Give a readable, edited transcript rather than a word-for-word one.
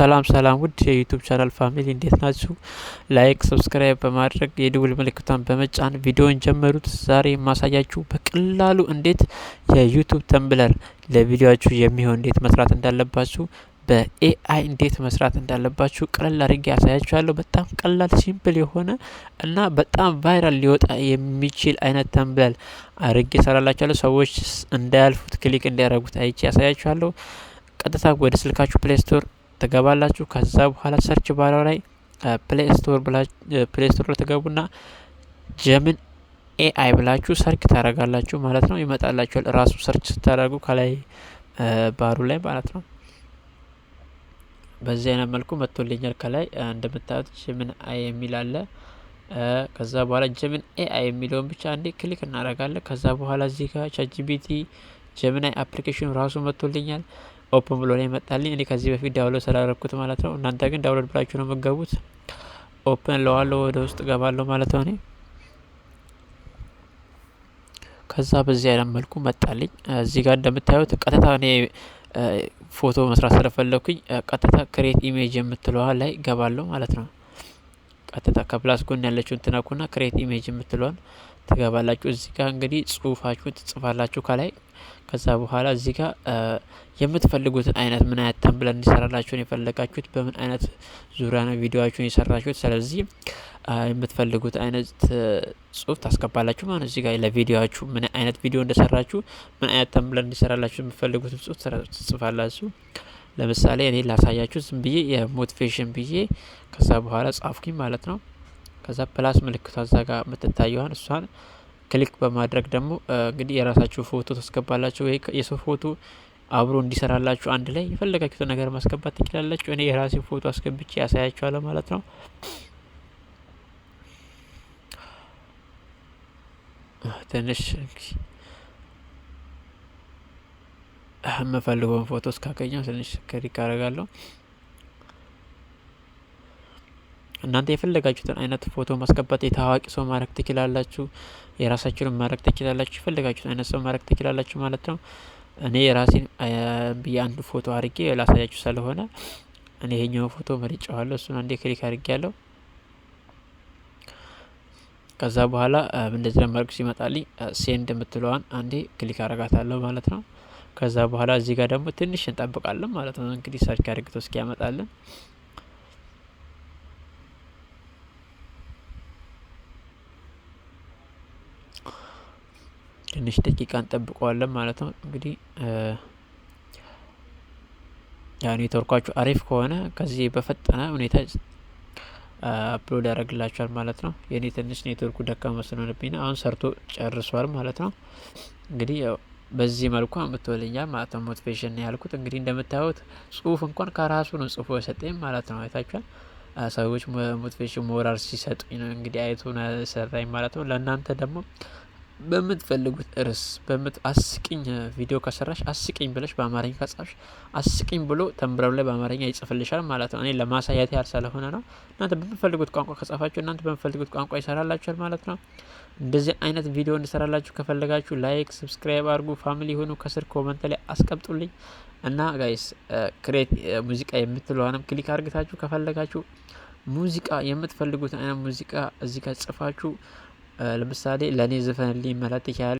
ሰላም ውድ የዩቲዩብ ቻናል ፋሚሊ እንዴት ናችሁ? ላይክ ሰብስክራይብ በማድረግ የደውል ምልክቷን በመጫን ቪዲዮን ጀመሩት። ዛሬ ማሳያችሁ በቀላሉ እንዴት የዩቲዩብ ተምብለር ለቪዲዮአችሁ የሚሆን እንዴት መስራት እንዳለባችሁ በኤአይ እንዴት መስራት እንዳለባችሁ ቀለል አድርጌ ያሳያችኋለሁ። በጣም ቀላል ሲምፕል የሆነ እና በጣም ቫይራል ሊወጣ የሚችል አይነት ተምብለር አድርጌ ሰራላችኋለሁ። ሰዎች እንዳያልፉት ክሊክ እንዲያደርጉት አይቼ ያሳያችኋለሁ። ቀጥታ ወደ ስልካችሁ ፕሌይ ስቶር ትገባላችሁ። ከዛ በኋላ ሰርች ባለው ላይ ፕሌይ ስቶር ትገቡና ጀምን ኤአይ ብላችሁ ሰርች ታደርጋላችሁ ማለት ነው። ይመጣላችኋል ራሱ ሰርች ስታደርጉ ከላይ ባሩ ላይ ማለት ነው። በዚህ አይነት መልኩ መጥቶልኛል። ከላይ እንደምታዩት ጀምን አይ የሚል አለ። ከዛ በኋላ ጀምን ኤአይ የሚለውን ብቻ አንዴ ክሊክ እናደርጋለን። ከዛ በኋላ እዚህ ጋር ቻትጂፒቲ ጀሚናይ አፕሊኬሽኑ ራሱ መጥቶልኛል። ኦፕን ብሎ ነው ይመጣልኝ። እኔ ከዚህ በፊት ዳውንሎድ ስላደረኩት ማለት ነው። እናንተ ግን ዳውንሎድ ብላችሁ ነው የምትገቡት። ኦፕን ለዋለሁ ወደ ውስጥ ገባለሁ ማለት ነው። እኔ ከዛ በዚህ አይነት መልኩ መጣልኝ። እዚህ ጋር እንደምታዩት ቀጥታ እኔ ፎቶ መስራት ስለፈለኩኝ ቀጥታ ክሬት ኢሜጅ የምትለዋ ላይ ገባለሁ ማለት ነው። ቀጥታ ከፕላስ ጎን ያለችውን ትነኩና ክሬት ኢሜጅ የምትለዋን ትገባላችሁ። እዚህ ጋር እንግዲህ ጽሁፋችሁን ትጽፋላችሁ ከላይ። ከዛ በኋላ እዚህ ጋር የምትፈልጉትን አይነት ምን አይነት ተምብለር እንዲሰራላችሁን የፈለጋችሁት በምን አይነት ዙሪያ ነው ቪዲዮአችሁን የሰራችሁት። ስለዚህ የምትፈልጉት አይነት ጽሁፍ ታስገባላችሁ ማለት ነው። እዚህ ጋር ለቪዲዮአችሁ ምን አይነት ቪዲዮ እንደሰራችሁ ምን አይነት ተምብለር እንዲሰራላችሁ የምትፈልጉትን ጽሁፍ ትጽፋላችሁ። ለምሳሌ እኔ ላሳያችሁ ዝም ብዬ የሞቲቬሽን ብዬ ከዛ በኋላ ጻፍኩኝ ማለት ነው። ከዛ ፕላስ ምልክቷ እዛ ጋር የምትታየዋን እሷን ክሊክ በማድረግ ደግሞ እንግዲህ የራሳችሁ ፎቶ ታስገባላችሁ ወይ የሰው ፎቶ አብሮ እንዲሰራላችሁ አንድ ላይ የፈለጋችሁት ነገር ማስገባት ትችላላችሁ። እኔ የራሴ ፎቶ አስገብቼ ያሳያችኋለሁ ማለት ነው። ትንሽ የምፈልገውን ፎቶ እስካገኘው ትንሽ ክሊክ አደርጋለሁ። እናንተ የፈለጋችሁትን አይነት ፎቶ ማስገባት የታዋቂ ሰው ማድረግ ትችላላችሁ። የራሳችሁን ማድረግ ትችላላችሁ። የፈለጋችሁትን አይነት ሰው ማድረግ ትችላላችሁ ማለት ነው። እኔ የራሴን ብዬ አንድ ፎቶ አድርጌ ላሳያችሁ ስለሆነ እኔ ይሄኛው ፎቶ መርጬዋለሁ። እሱን አንዴ ክሊክ አድርጌያለሁ። ከዛ በኋላ እንደዚህ ለማድረግ ሲመጣልኝ ሴንድ የምትለዋን አንዴ ክሊክ አረጋታለሁ ማለት ነው። ከዛ በኋላ እዚህ ጋር ደግሞ ትንሽ እንጠብቃለን ማለት ነው። እንግዲህ ሰርች አድርግቶ እስኪያመጣልን ትንሽ ደቂቃ እንጠብቀዋለን ማለት ነው። እንግዲህ ያ ኔትወርካችሁ አሪፍ ከሆነ ከዚህ በፈጠነ ሁኔታ አፕሎድ ያደርግላችኋል ማለት ነው። የኔ ትንሽ ኔትወርኩ ደካማ ስለሆነብኝ አሁን ሰርቶ ጨርሷል ማለት ነው። እንግዲህ ያው በዚህ መልኩ አምጥቶልኛል ማለት ነው። ሞቲቬሽን ነው ያልኩት። እንግዲህ እንደምታዩት ጽሁፍ እንኳን ከራሱ ነው ጽፎ የሰጠኝ ማለት ነው። አይታችኋል። ሰዎች ሞቲቬሽን ሞራል ሲሰጡኝ ነው እንግዲህ አይቶ ነው ሰራኝ ማለት ነው። ለእናንተ ደግሞ በምትፈልጉት ርዕስ አስቂኝ ቪዲዮ ከሰራሽ አስቂኝ ብለሽ በአማርኛ ከጻፍሽ አስቂኝ ብሎ ተምብለሩ ላይ በአማርኛ ይጽፍልሻል ማለት ነው። እኔ ለማሳየት ያህል ስለሆነ ነው። እናንተ በምትፈልጉት ቋንቋ ከጻፋችሁ እናንተ በምትፈልጉት ቋንቋ ይሰራላችኋል ማለት ነው። እንደዚህ አይነት ቪዲዮ እንድሰራላችሁ ከፈለጋችሁ ላይክ ሰብስክራይብ አድርጉ። ፋሚሊ ሆኑ ከስር ኮመንት ላይ አስቀምጡልኝ እና ጋይስ ክሬት ሙዚቃ የምትለዋንም ክሊክ አድርጋችሁ ከፈለጋችሁ ሙዚቃ የምትፈልጉት አይነት ሙዚቃ እዚህ ጋር ጽፋችሁ ለምሳሌ ለኔ ዘፈንልኝ ማለት ይችላል።